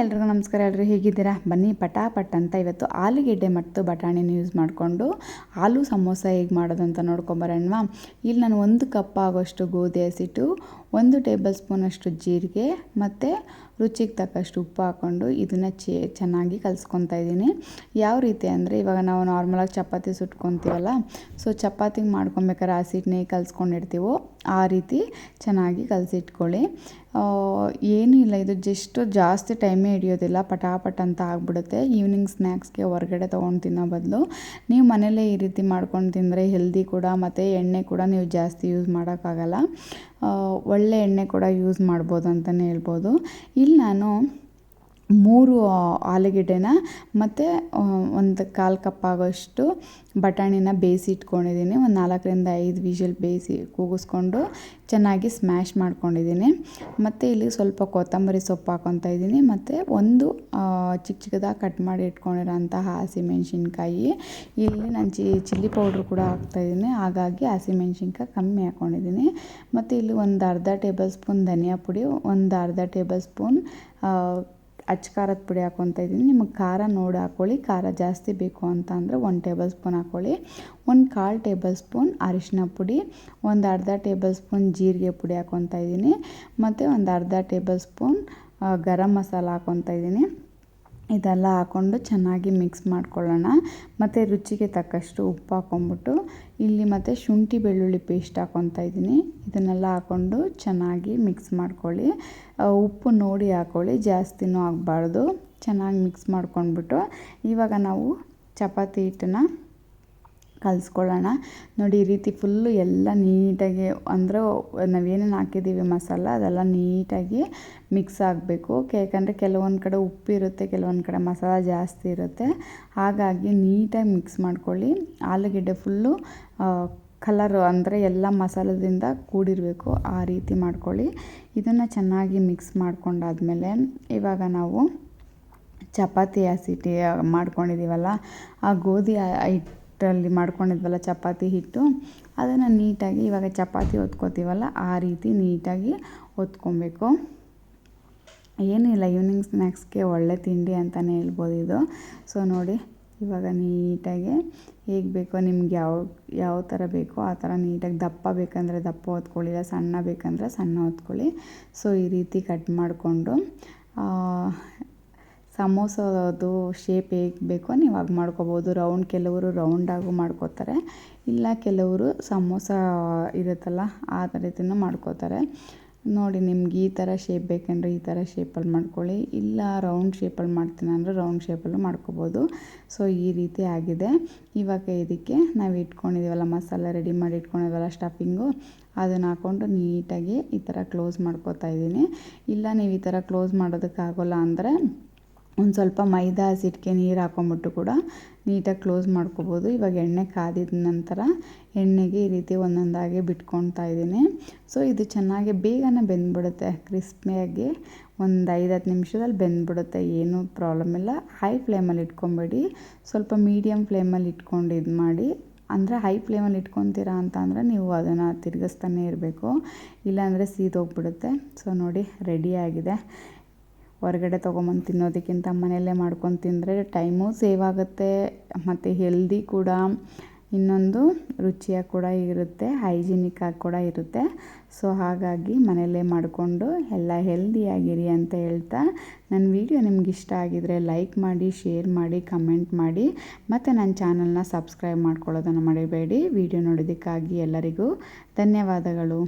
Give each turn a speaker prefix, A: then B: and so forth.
A: ಎಲ್ರಿಗೂ ನಮಸ್ಕಾರ. ಎಲ್ಲರೂ ಹೇಗಿದ್ದೀರಾ? ಬನ್ನಿ ಪಟಾಪಟ್ ಅಂತ ಇವತ್ತು ಆಲೂಗೆಡ್ಡೆ ಮತ್ತು ಬಟಾಣಿನ ಯೂಸ್ ಮಾಡಿಕೊಂಡು ಆಲೂ ಸಮೋಸ ಹೇಗೆ ಮಾಡೋದಂತ ನೋಡ್ಕೊಂಬರೋಣವಾ. ಇಲ್ಲಿ ನಾನು 1 ಕಪ್ ಆಗೋಷ್ಟು ಗೋಧಿ ಹಸಿಟ್ಟು, 1 ಟೇಬಲ್ ಸ್ಪೂನಷ್ಟು ಜೀರಿಗೆ ಮತ್ತು ರುಚಿಗೆ ತಕ್ಕಷ್ಟು ಉಪ್ಪು ಹಾಕ್ಕೊಂಡು ಇದನ್ನು ಚೆನ್ನಾಗಿ ಕಲಿಸ್ಕೊತಾ ಇದ್ದೀನಿ. ಯಾವ ರೀತಿ ಅಂದರೆ, ಇವಾಗ ನಾವು ನಾರ್ಮಲಾಗಿ ಚಪಾತಿ ಸುಟ್ಕೊತೀವಲ್ಲ, ಸೊ ಚಪಾತಿಗೆ ಮಾಡ್ಕೊಬೇಕಾದ್ರೆ ಹಸಿಟ್ಟನ್ನೇ ಕಲಿಸ್ಕೊಂಡಿರ್ತೀವೋ ಆ ರೀತಿ ಚೆನ್ನಾಗಿ ಕಲಸಿಟ್ಕೊಳ್ಳಿ. ಏನೂ ಇಲ್ಲ, ಇದು ಜಾಸ್ತಿ ಟೈಮೇ ಹಿಡಿಯೋದಿಲ್ಲ, ಪಟಾಪಟ್ ಅಂತ ಆಗಿಬಿಡುತ್ತೆ. ಈವ್ನಿಂಗ್ ಸ್ನ್ಯಾಕ್ಸ್ಗೆ ಹೊರಗಡೆ ತೊಗೊಂಡು ತಿನ್ನೋ ಬದಲು ನೀವು ಮನೇಲೇ ಈ ರೀತಿ ಮಾಡ್ಕೊಂಡು ತಿಂದರೆ ಹೆಲ್ದಿ ಕೂಡ, ಮತ್ತು ಎಣ್ಣೆ ಕೂಡ ನೀವು ಜಾಸ್ತಿ ಯೂಸ್ ಮಾಡೋಕ್ಕಾಗಲ್ಲ. ಒಳ್ಳೆ ಎಣ್ಣೆ ಕೂಡ ಯೂಸ್ ಮಾಡ್ಬೋದು ಅಂತಲೇ ಹೇಳ್ಬೋದು. ಇಲ್ಲಿ ನಾನು 3 ಆಲೂಗೆಡ್ಡೆನ ಮತ್ತು 1/4 ಕಪ್ ಆಗೋಷ್ಟು ಬಟಾಣಿನ ಬೇಯಿಸಿ ಇಟ್ಕೊಂಡಿದ್ದೀನಿ. 4ರಿಂದ 5 ವಿಷಲ್ ಬೇಯಿಸಿ ಕೂಗಿಸ್ಕೊಂಡು ಚೆನ್ನಾಗಿ ಸ್ಮ್ಯಾಶ್ ಮಾಡ್ಕೊಂಡಿದ್ದೀನಿ. ಮತ್ತು ಇಲ್ಲಿ ಸ್ವಲ್ಪ ಕೊತ್ತಂಬರಿ ಸೊಪ್ಪು ಹಾಕ್ಕೊತಾ ಇದ್ದೀನಿ, ಮತ್ತು 1 ಚಿಕ್ಕ ಚಿಕ್ಕದಾಗಿ ಕಟ್ ಮಾಡಿ ಇಟ್ಕೊಂಡಿರೋಂತಹ ಹಸಿಮೆಣ್ಸಿನ್ಕಾಯಿ. ಇಲ್ಲಿ ನಾನು ಚಿಲ್ಲಿ ಪೌಡ್ರ್ ಕೂಡ ಹಾಕ್ತಾಯಿದ್ದೀನಿ, ಹಾಗಾಗಿ ಹಸಿಮೆಣ್ಸಿನ್ಕಾಯಿ ಕಮ್ಮಿ ಹಾಕ್ಕೊಂಡಿದ್ದೀನಿ. ಮತ್ತು ಇಲ್ಲಿ 1 ಅರ್ಧ ಟೇಬಲ್ ಸ್ಪೂನ್ ಧನಿಯಾ ಪುಡಿ, 1 ಅರ್ಧ ಟೇಬಲ್ ಸ್ಪೂನ್ ಅಚ್ಚ ಖಾರದ ಪುಡಿ ಹಾಕ್ಕೊತಾ ಇದ್ದೀನಿ. ನಿಮಗೆ ಖಾರ ನೋಡಿ ಹಾಕ್ಕೊಳ್ಳಿ. ಖಾರ ಜಾಸ್ತಿ ಬೇಕು ಅಂತ ಅಂದರೆ 1 ಟೇಬಲ್ ಸ್ಪೂನ್ ಹಾಕ್ಕೊಳ್ಳಿ. 1/4 ಟೇಬಲ್ ಸ್ಪೂನ್ ಅರಿಶಿನ ಪುಡಿ, 1 ಅರ್ಧ ಟೇಬಲ್ ಸ್ಪೂನ್ ಜೀರಿಗೆ ಪುಡಿ ಹಾಕ್ಕೊತಾ ಇದ್ದೀನಿ, ಮತ್ತು 1 ಅರ್ಧ ಟೇಬಲ್ ಸ್ಪೂನ್ ಗರಂ ಮಸಾಲ ಹಾಕ್ಕೊತಾ ಇದ್ದೀನಿ. ಇದೆಲ್ಲ ಹಾಕ್ಕೊಂಡು ಚೆನ್ನಾಗಿ ಮಿಕ್ಸ್ ಮಾಡ್ಕೊಳ್ಳೋಣ. ಮತ್ತು ರುಚಿಗೆ ತಕ್ಕಷ್ಟು ಉಪ್ಪು ಹಾಕ್ಕೊಂಬಿಟ್ಟು ಇಲ್ಲಿ ಮತ್ತು ಶುಂಠಿ ಬೆಳ್ಳುಳ್ಳಿ ಪೇಸ್ಟ್ ಹಾಕ್ಕೊತಾ ಇದ್ದೀನಿ. ಇದನ್ನೆಲ್ಲ ಹಾಕ್ಕೊಂಡು ಚೆನ್ನಾಗಿ ಮಿಕ್ಸ್ ಮಾಡ್ಕೊಳ್ಳಿ. ಉಪ್ಪು ನೋಡಿ ಹಾಕ್ಕೊಳ್ಳಿ, ಜಾಸ್ತಿನೂ ಆಗಬಾರ್ದು. ಚೆನ್ನಾಗಿ ಮಿಕ್ಸ್ ಮಾಡ್ಕೊಂಡ್ಬಿಟ್ಟು ಇವಾಗ ನಾವು ಚಪಾತಿ ಹಿಟ್ಟನ್ನು ಕಲಿಸ್ಕೊಳ್ಳೋಣ. ನೋಡಿ, ಈ ರೀತಿ ಫುಲ್ಲು ಎಲ್ಲ ನೀಟಾಗಿ, ಅಂದರೆ ನಾವೇನೇನು ಹಾಕಿದ್ದೀವಿ ಮಸಾಲ ಅದೆಲ್ಲ ನೀಟಾಗಿ ಮಿಕ್ಸ್ ಆಗಬೇಕು. ಯಾಕಂದರೆ ಕೆಲವೊಂದು ಕಡೆ ಉಪ್ಪಿರುತ್ತೆ, ಕೆಲವೊಂದು ಕಡೆ ಮಸಾಲ ಜಾಸ್ತಿ ಇರುತ್ತೆ. ಹಾಗಾಗಿ ನೀಟಾಗಿ ಮಿಕ್ಸ್ ಮಾಡ್ಕೊಳ್ಳಿ. ಆಲೂಗೆಡ್ಡೆ ಫುಲ್ಲು ಕಲರು, ಅಂದರೆ ಎಲ್ಲ ಮಸಾಲದಿಂದ ಕೂಡಿರಬೇಕು, ಆ ರೀತಿ ಮಾಡ್ಕೊಳ್ಳಿ. ಇದನ್ನು ಚೆನ್ನಾಗಿ ಮಿಕ್ಸ್ ಮಾಡ್ಕೊಂಡಾದ್ಮೇಲೆ ಇವಾಗ ನಾವು ಚಪಾತಿ ಹಸಿಟ್ಟು ಮಾಡ್ಕೊಂಡಿದ್ದೀವಲ್ಲ, ಆ ಗೋಧಿ ಹಿಟ್ಟಲ್ಲಿ ಮಾಡ್ಕೊಂಡಿದ್ವಲ್ಲ ಚಪಾತಿ ಹಿಟ್ಟು, ಅದನ್ನು ನೀಟಾಗಿ ಇವಾಗ ಚಪಾತಿ ಹೊತ್ಕೋತೀವಲ್ಲ ಆ ರೀತಿ ನೀಟಾಗಿ ಹೊತ್ಕೊಬೇಕು. ಏನಿಲ್ಲ, ಈವ್ನಿಂಗ್ ಸ್ನ್ಯಾಕ್ಸ್ಗೆ ಒಳ್ಳೆ ತಿಂಡಿ ಅಂತಲೇ ಹೇಳ್ಬೋದು ಇದು. ಸೊ ನೋಡಿ, ಇವಾಗ ನೀಟಾಗಿ ಹೇಗೆ ಬೇಕೋ ನಿಮ್ಗೆ ಯಾವ ಥರ ಬೇಕೋ ಆ ಥರ ನೀಟಾಗಿ, ದಪ್ಪ ಬೇಕಂದರೆ ದಪ್ಪ ಹೊತ್ಕೊಳ್ಳಿ, ಇಲ್ಲ ಸಣ್ಣ ಬೇಕಂದರೆ ಸಣ್ಣ ಹೊತ್ಕೊಳ್ಳಿ. ಸೊ ಈ ರೀತಿ ಕಟ್ ಮಾಡಿಕೊಂಡು ಸಮೋಸದು ಶೇಪ್ ಹೇಗೆ ಬೇಕೋ ನೀವು ಹಾಗೆ ಮಾಡ್ಕೋಬೋದು. ಕೆಲವರು ರೌಂಡಾಗೂ ಮಾಡ್ಕೋತಾರೆ, ಇಲ್ಲ ಕೆಲವರು ಸಮೋಸ ಇರುತ್ತಲ್ಲ ಆ ರೀತಿನೂ ಮಾಡ್ಕೋತಾರೆ. ನೋಡಿ, ನಿಮ್ಗೆ ಈ ಥರ ಶೇಪ್ ಬೇಕಂದರೆ ಈ ಥರ ಶೇಪಲ್ಲಿ ಮಾಡ್ಕೊಳ್ಳಿ, ಇಲ್ಲ ರೌಂಡ್ ಶೇಪಲ್ಲಿ ಮಾಡ್ತೀನಿ ಅಂದರೆ ರೌಂಡ್ ಶೇಪಲ್ಲೂ ಮಾಡ್ಕೋಬೋದು. ಸೊ ಈ ರೀತಿ ಆಗಿದೆ. ಇವಾಗ ಇದಕ್ಕೆ ನಾವು ಇಟ್ಕೊಂಡಿದ್ದೀವಲ್ಲ ಮಸಾಲ ರೆಡಿ ಮಾಡಿ ಇಟ್ಕೊಂಡಿದ್ದೀವಲ್ಲ ಸ್ಟಫಿಂಗು, ಅದನ್ನು ಹಾಕ್ಕೊಂಡು ನೀಟಾಗಿ ಈ ಥರ ಕ್ಲೋಸ್ ಮಾಡ್ಕೋತಾ ಇದ್ದೀನಿ. ಇಲ್ಲ ನೀವು ಈ ಥರ ಕ್ಲೋಸ್ ಮಾಡೋದಕ್ಕಾಗೋಲ್ಲ ಅಂದರೆ ಒಂದು ಸ್ವಲ್ಪ ಮೈದಾ ಹಸಿಟ್ಟಿಗೆ ನೀರು ಹಾಕ್ಕೊಂಬಿಟ್ಟು ಕೂಡ ನೀಟಾಗಿ ಕ್ಲೋಸ್ ಮಾಡ್ಕೋಬೋದು. ಇವಾಗ ಎಣ್ಣೆ ಕಾದಿದ ನಂತರ ಎಣ್ಣೆಗೆ ಈ ರೀತಿ ಒಂದೊಂದಾಗಿ ಬಿಟ್ಕೊತಾ ಇದ್ದೀನಿ. ಸೊ ಇದು ಚೆನ್ನಾಗಿ ಬೇಗನೆ ಬೆಂದ್ಬಿಡುತ್ತೆ, ಕ್ರಿಸ್ಪಿಯಾಗಿ 1-5-10 ನಿಮಿಷದಲ್ಲಿ ಬೆಂದ್ಬಿಡುತ್ತೆ, ಏನೂ ಪ್ರಾಬ್ಲಮ್ ಇಲ್ಲ. ಹೈ ಫ್ಲೇಮಲ್ಲಿ ಇಟ್ಕೊಬೇಡಿ, ಸ್ವಲ್ಪ ಮೀಡಿಯಮ್ ಫ್ಲೇಮಲ್ಲಿ ಇಟ್ಕೊಂಡು ಇದು ಮಾಡಿ. ಅಂದರೆ ಹೈ ಫ್ಲೇಮಲ್ಲಿ ಇಟ್ಕೊತೀರಾ ಅಂತ ಅಂದರೆ ನೀವು ಅದನ್ನು ತಿರುಗಿಸ್ತಾನೆ ಇರಬೇಕು, ಇಲ್ಲಾಂದರೆ ಸೀದೋಗ್ಬಿಡುತ್ತೆ. ಸೊ ನೋಡಿ, ರೆಡಿಯಾಗಿದೆ. ಹೊರಗಡೆ ತೊಗೊಂಬಂದು ತಿನ್ನೋದಕ್ಕಿಂತ ಮನೆಯಲ್ಲೇ ಮಾಡ್ಕೊಂಡು ತಿಂದರೆ ಟೈಮು ಸೇವ್ ಆಗುತ್ತೆ, ಮತ್ತು ಹೆಲ್ದಿ ಕೂಡ, ಇನ್ನೊಂದು ರುಚಿಯಾಗಿ ಕೂಡ ಇರುತ್ತೆ, ಹೈಜಿನಿಕ್ ಆಗಿ ಕೂಡ ಇರುತ್ತೆ. ಸೊ ಹಾಗಾಗಿ ಮನೆಯಲ್ಲೇ ಮಾಡಿಕೊಂಡು ಎಲ್ಲ ಹೆಲ್ದಿಯಾಗಿರಿ ಅಂತ ಹೇಳ್ತಾ, ನನ್ನ ವಿಡಿಯೋ ನಿಮ್ಗೆ ಇಷ್ಟ ಆಗಿದರೆ ಲೈಕ್ ಮಾಡಿ, ಶೇರ್ ಮಾಡಿ, ಕಮೆಂಟ್ ಮಾಡಿ, ಮತ್ತು ನನ್ನ ಚಾನಲ್ನ ಸಬ್ಸ್ಕ್ರೈಬ್ ಮಾಡ್ಕೊಳ್ಳೋದನ್ನು ಮರಿಬೇಡಿ. ವಿಡಿಯೋ ನೋಡೋದಕ್ಕಾಗಿ ಎಲ್ಲರಿಗೂ ಧನ್ಯವಾದಗಳು.